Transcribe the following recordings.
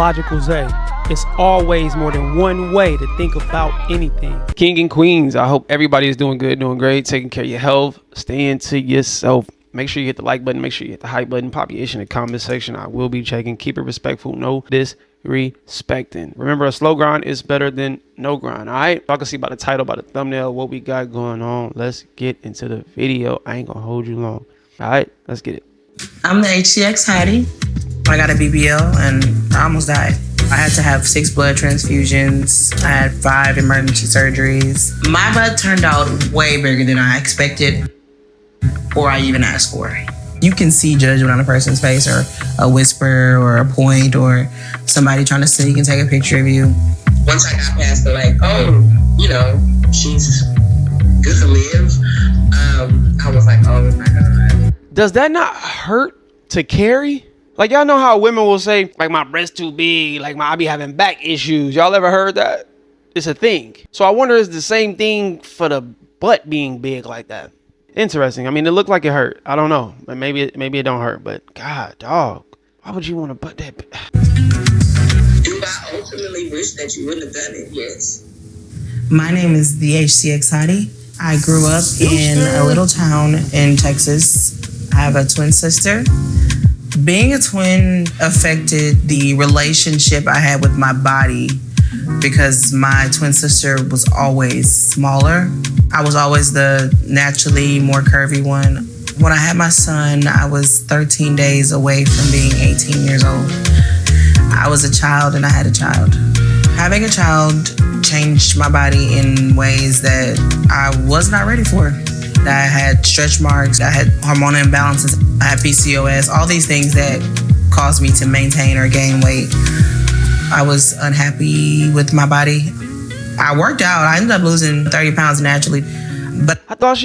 Logical Zay. It's always more than one way to think about anything. King and queens, I hope everybody is doing good, doing great, taking care of your health, staying to yourself. Make sure you hit the like button, make sure you hit the hype button, pop your ish in the comment section. I will be checking. Keep it respectful, no disrespecting. Remember, a slow grind is better than no grind, all right? Y'all can see by the title, by the thumbnail, what we got going on. Let's get into the video. I ain't gonna hold you long. All right, let's get it. I'm the HCX Hattie. I got a BBL and I almost died. I had to have 6 blood transfusions. I had 5 emergency surgeries. My butt turned out way bigger than I expected or I even asked for. You can see judgment on a person's face, or a whisper or a point, or somebody trying to sneak and take a picture of you. Once I got past the she's good to live, I was like, oh my God. Does that not hurt to carry? Like, y'all know how women will say, like, my breast too big, like I be having back issues. Y'all ever heard that? It's a thing. So I wonder, is the same thing for the butt being big like that? Interesting. I mean, it looked like it hurt. I don't know. But maybe it don't hurt. But God, dog, why would you want to butt that? Do I ultimately wish that you wouldn't have done it? Yes. My name is the HCX Hattie. I grew up in a little town in Texas. I have a twin sister. Being a twin affected the relationship I had with my body because my twin sister was always smaller. I was always the naturally more curvy one. When I had my son, I was 13 days away from being 18 years old. I was a child and I had a child. Having a child changed my body in ways that I was not ready for. I had stretch marks, I had hormonal imbalances, I had PCOS, all these things that caused me to maintain or gain weight. I was unhappy with my body. I worked out. I ended up losing 30 pounds naturally. But I thought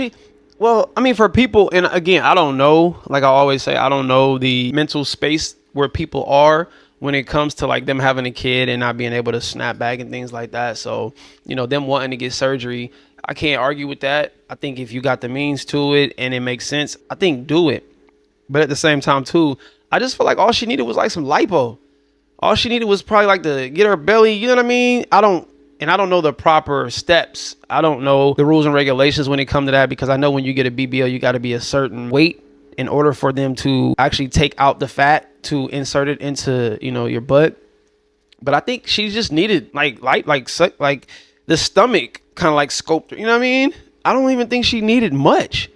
for people, and again, I don't know, like I always say, I don't know the mental space where people are when it comes to like them having a kid and not being able to snap back and things like that. So, them wanting to get surgery, I can't argue with that. I think if you got the means to it and it makes sense, I think do it. But at the same time too, I just feel like all she needed was like some lipo. All she needed was probably like to get her belly, you know what I mean? I don't know the proper steps. I don't know the rules and regulations when it comes to that, because I know when you get a BBL, you got to be a certain weight in order for them to actually take out the fat to insert it into, your butt. But I think she just needed like the stomach kind of like sculptor, you know what I mean? I don't even think she needed much.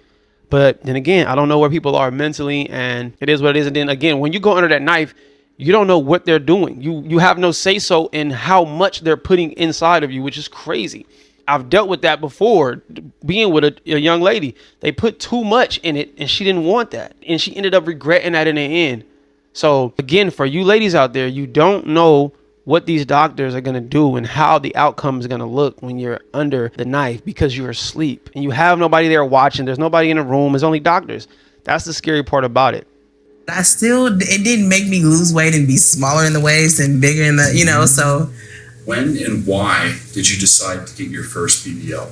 But then again, I don't know where people are mentally, and it is what it is. And then again, when you go under that knife, you don't know what they're doing. You have no say so in how much they're putting inside of you, which is crazy. I've dealt with that before, being with a young lady. They put too much in it and she didn't want that. And she ended up regretting that in the end. So again, for you ladies out there, you don't know what these doctors are going to do and how the outcome is going to look when you're under the knife, because you're asleep and you have nobody there watching. There's nobody in the room. There's only doctors. That's the scary part about it. It didn't make me lose weight and be smaller in the waist and bigger in the, so. When and why did you decide to get your first BBL?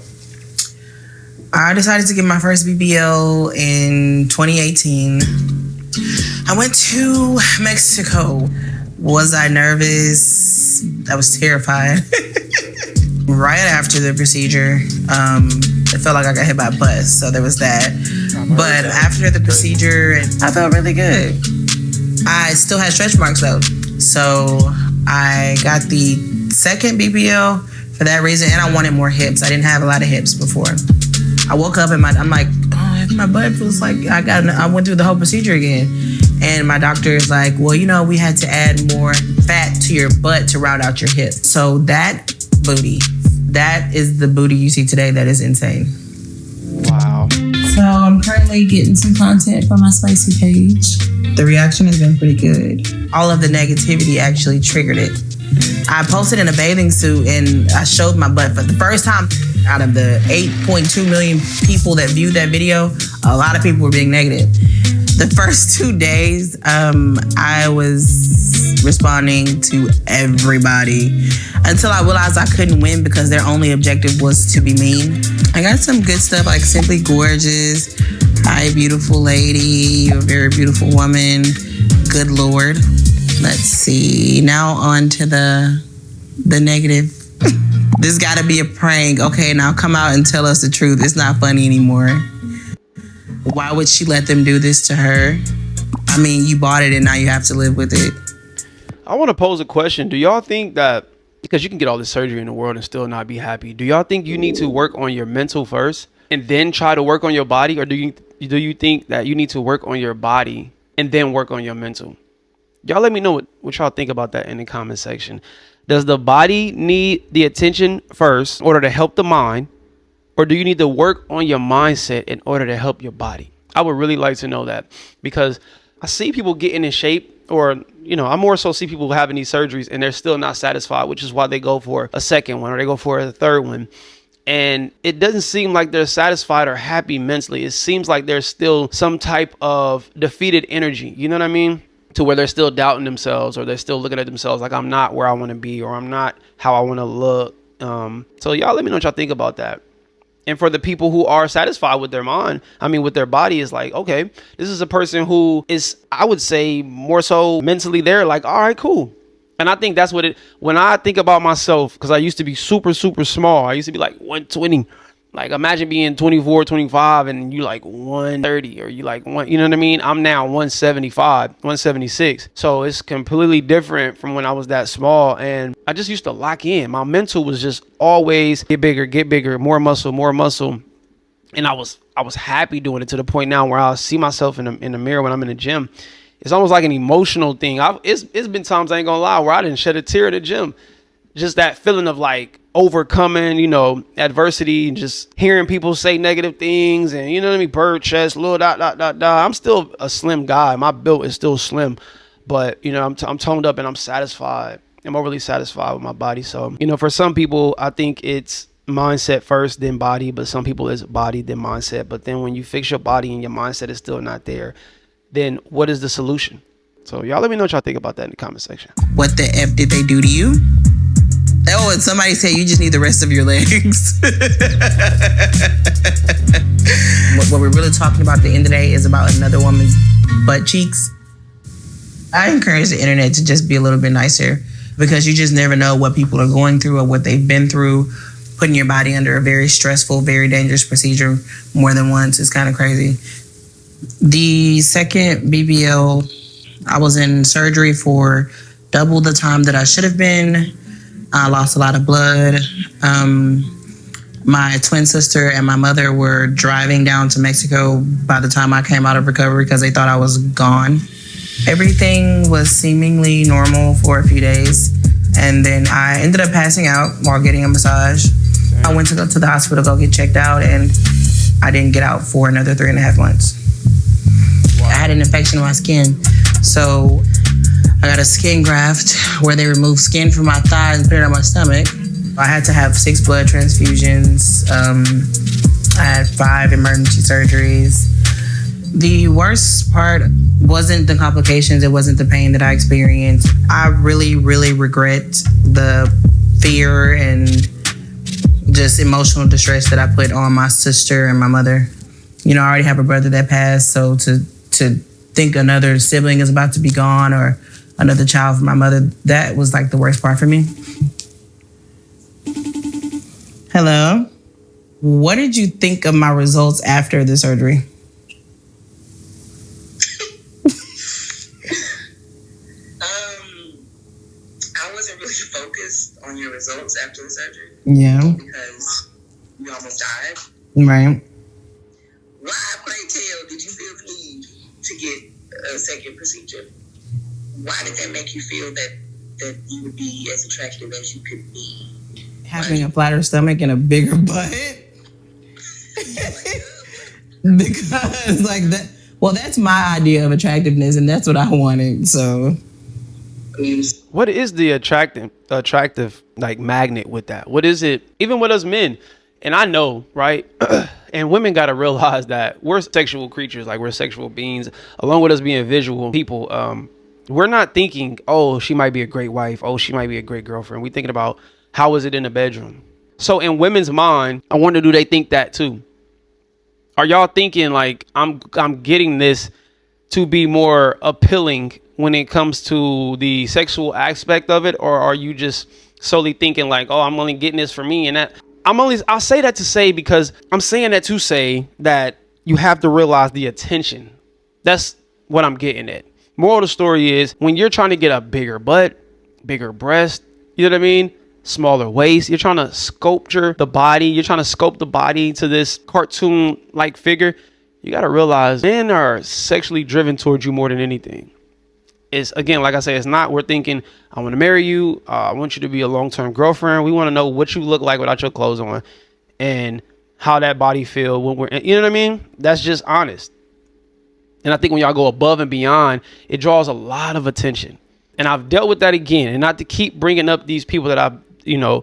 I decided to get my first BBL in 2018. I went to Mexico. Was I nervous? I was terrified. Right after the procedure, it felt like I got hit by a bus, so there was that. But after the procedure, I felt really good. I still had stretch marks though, so I got the second BBL for that reason, and I wanted more hips. I didn't have a lot of hips before. I woke up and I'm like, oh, my butt feels like I went through the whole procedure again. And my doctor is like, well, we had to add more fat to your butt to route out your hips. So that is the booty you see today. That is insane. Wow. So I'm currently getting some content for my spicy page. The reaction has been pretty good. All of the negativity actually triggered it. I posted in a bathing suit and I showed my butt for the first time. Out of the 8.2 million people that viewed that video, a lot of people were being negative. The first 2 days, I was responding to everybody until I realized I couldn't win because their only objective was to be mean. I got some good stuff like Simply Gorgeous, Hi Beautiful Lady, You're a Very Beautiful Woman, Good Lord. Let's see. Now on to the negative. This got to be a prank. Okay, now come out and tell us the truth. It's not funny anymore. Why would she let them do this to her? I mean, you bought it and now you have to live with it. I want to pose a question. Do y'all think that, because you can get all this surgery in the world and still not be happy, do y'all think you need to work on your mental first and then try to work on your body? Or do you think that you need to work on your body and then work on your mental? Y'all let me know what y'all think about that in the comment section. Does the body need the attention first in order to help the mind? Or do you need to work on your mindset in order to help your body? I would really like to know that, because I see people getting in shape, or, I more so see people having these surgeries and they're still not satisfied, which is why they go for a second one or they go for a third one. And it doesn't seem like they're satisfied or happy mentally. It seems like there's still some type of defeated energy. You know what I mean? To where they're still doubting themselves, or they're still looking at themselves like, I'm not where I want to be, or I'm not how I want to look. So y'all let me know what y'all think about that. And for the people who are satisfied with their mind, with their body, is like, okay, this is a person who is, I would say, more so mentally there, like, all right, cool. And I think that's when I think about myself, because I used to be super, super small. I used to be like 120. Like, imagine being 24, 25 and you like 130, or you like one, you know what I mean? I'm now 175, 176. So it's completely different from when I was that small. And I just used to lock in. My mental was just always get bigger, more muscle. And I was happy doing it, to the point now where I see myself in the mirror when I'm in the gym. It's almost like an emotional thing. It's been times, I ain't gonna lie, where I didn't shed a tear at the gym. Just that feeling of like overcoming, adversity, and just hearing people say negative things, and you know what I mean, bird chest, little dot. I'm still a slim guy. My build is still slim, but I'm toned up and I'm satisfied. I'm overly satisfied with my body. So, for some people, I think it's mindset first, then body, but some people it's body, then mindset. But then when you fix your body and your mindset is still not there, then what is the solution? So y'all let me know what y'all think about that in the comment section. What the F did they do to you? Oh, and somebody said you just need the rest of your legs. What we're really talking about at the end of the day is about another woman's butt cheeks. I encourage the internet to just be a little bit nicer, because you just never know what people are going through or what they've been through. Putting your body under a very stressful, very dangerous procedure more than once is kind of crazy. The second BBL, I was in surgery for double the time that I should have been. I lost a lot of blood. My twin sister and my mother were driving down to Mexico by the time I came out of recovery, because they thought I was gone. Everything was seemingly normal for a few days, and then I ended up passing out while getting a massage. I went to go to the hospital to go get checked out, and I didn't get out for another 3.5 months. Wow. I had an infection in my skin, so I got a skin graft where they removed skin from my thighs and put it on my stomach. I had to have 6 blood transfusions. I had 5 emergency surgeries. The worst part wasn't the complications. It wasn't the pain that I experienced. I really, really regret the fear and just emotional distress that I put on my sister and my mother. I already have a brother that passed, so to think another sibling is about to be gone, or another child from my mother, that was like the worst part for me. Hello? What did you think of my results after the surgery? I wasn't really focused on your results after the surgery. Yeah. Because you almost died. Right. Why, pray tell, did you feel the need to get a second procedure? Why did that make you feel that you would be as attractive as you could be? Having a flatter stomach and a bigger butt. Because like that, well, that's my idea of attractiveness, and that's what I wanted. So what is the attractive like magnet with that? What is it? Even with us men, and I know, right? And women got to realize that we're sexual creatures, like we're sexual beings, along with us being visual people. We're not thinking, oh, she might be a great wife. Oh, she might be a great girlfriend. We're thinking about, how is it in the bedroom? So in women's mind, I wonder, do they think that too? Are y'all thinking like, I'm getting this to be more appealing when it comes to the sexual aspect of it, or are you just solely thinking like, oh, I'm only getting this for me? And that I'll say that to say, because I'm saying that to say that you have to realize the attention. That's what I'm getting at. Moral of the story is, when you're trying to get a bigger butt, bigger breast, you know what I mean? Smaller waist, you're trying to sculpture the body. You're trying to sculpt the body to this cartoon like figure. You got to realize men are sexually driven towards you more than anything. It's, again, like I say, it's not we're thinking, I want to marry you. I want you to be a long-term girlfriend. We want to know what you look like without your clothes on and how that body feel when we're, you know what I mean? That's just honest. And I think when y'all go above and beyond, it draws a lot of attention. And I've dealt with that again, and not to keep bringing up these people that I've,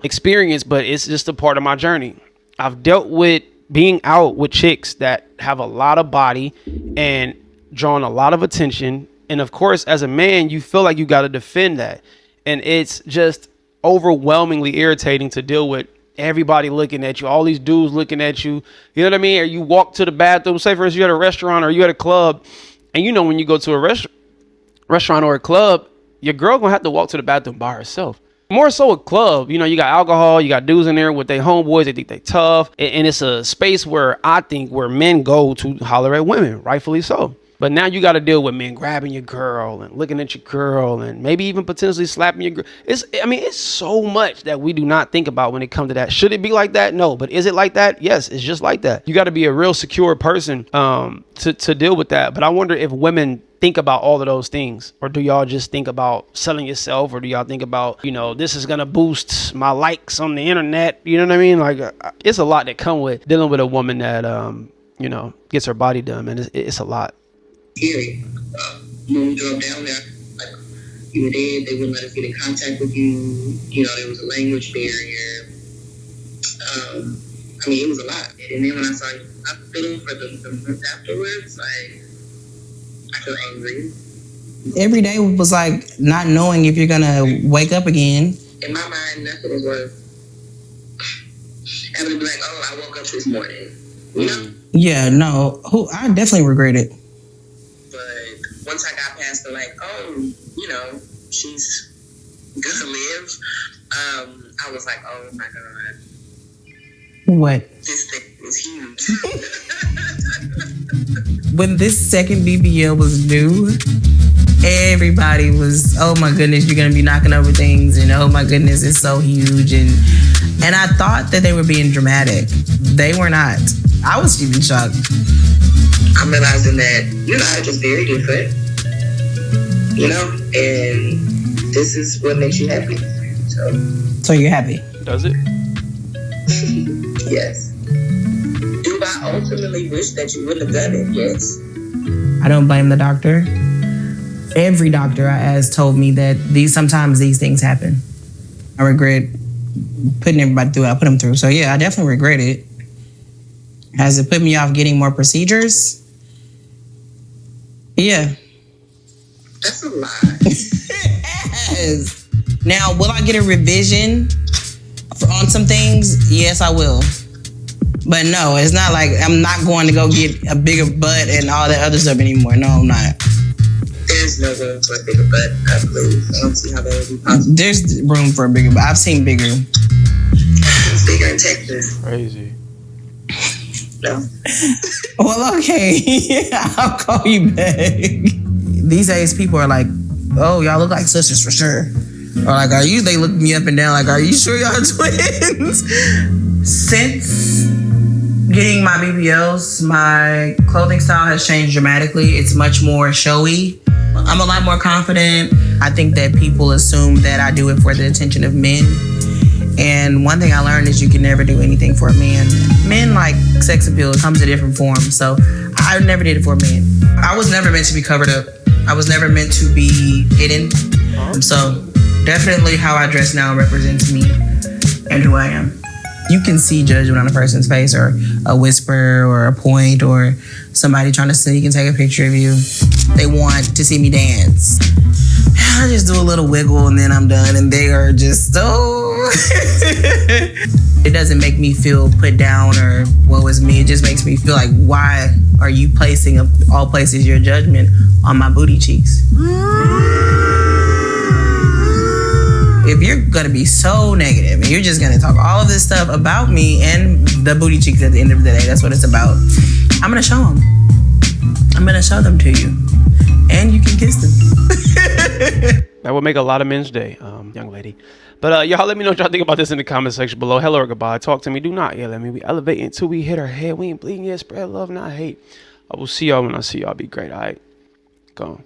experienced, but it's just a part of my journey. I've dealt with being out with chicks that have a lot of body and drawing a lot of attention. And of course, as a man, you feel like you got to defend that. And it's just overwhelmingly irritating to deal with everybody looking at you, all these dudes looking at you. You know what I mean? Or you walk to the bathroom, say for instance, you're at a restaurant or you at a club, and when you go to a restaurant or a club, your girl gonna have to walk to the bathroom by herself. More so a club, you got alcohol, you got dudes in there with their homeboys, they think they tough. And it's a space where I think where men go to holler at women, rightfully so. But now you got to deal with men grabbing your girl and looking at your girl and maybe even potentially slapping your girl. It's so much that we do not think about when it comes to that. Should it be like that? No. But is it like that? Yes, it's just like that. You got to be a real secure person to deal with that. But I wonder if women think about all of those things, or do y'all just think about selling yourself, or do y'all think about, this is going to boost my likes on the internet? You know what I mean? Like, it's a lot that come with dealing with a woman that, gets her body done, and it's a lot. Scary. When we drove down there, like, you were there, they wouldn't let us get in contact with you. There was a language barrier. It was a lot. And then when I saw you hospital for the month afterwards, like, I feel angry. Every day was like not knowing if you're gonna wake up again. In my mind, nothing is worth having to be like, oh, I woke up this morning. Yeah, no. I definitely regret it. But once I got past the like, oh, she's gonna live, I was like, oh my God. What? This thing is huge. When this second BBL was new, everybody was, oh my goodness, you're gonna be knocking over things, and oh my goodness, it's so huge, and I thought that they were being dramatic. They were not. I was even shocked. I'm realizing that are just very different, and this is what makes you happy. So you're happy? Does it? Yes. Do I ultimately wish that you wouldn't have done it? Yes. I don't blame the doctor. Every doctor I asked told me that sometimes these things happen. I regret putting everybody through. I put them through. So yeah, I definitely regret it. Has it put me off getting more procedures? Yeah. That's a lie. Yes. Now, will I get a revision on some things? Yes, I will. But no, it's not like I'm not going to go get a bigger butt and all that other stuff anymore. No, I'm not. There's no room for a bigger butt, I believe. I don't see how that would be possible. There's room for a bigger butt. I've seen bigger. It's bigger in Texas. Crazy. No. Well, okay. I'll call you back. These days, people are like, oh, y'all look like sisters for sure. Or like, they look me up and down like, are you sure y'all twins? Since getting my BBLs, my clothing style has changed dramatically. It's much more showy. I'm a lot more confident. I think that people assume that I do it for the attention of men. And one thing I learned is you can never do anything for a man. Men like sex appeal. It comes in different forms. So I never did it for men. I was never meant to be covered up. I was never meant to be hidden. So definitely how I dress now represents me and who I am. You can see judgment on a person's face, or a whisper, or a point, or somebody trying to sneak and take a picture of you. They want to see me dance. I just do a little wiggle and then I'm done, and they are just so... It doesn't make me feel put down or woe is me. It just makes me feel like, why are you placing all places your judgment on my booty cheeks. If you're gonna be so negative and you're just gonna talk all of this stuff about me and the booty cheeks at the end of the day, that's what it's about. I'm gonna show them. I'm gonna show them to you, and you can kiss them. That would make a lot of men's day, young lady. But y'all, let me know what y'all think about this in the comment section below. Hello or goodbye. Talk to me. Do not yell at me. We elevate until we hit our head. We ain't bleeding yet. Spread love, not hate. I will see y'all when I see y'all. Be great. All right, go on.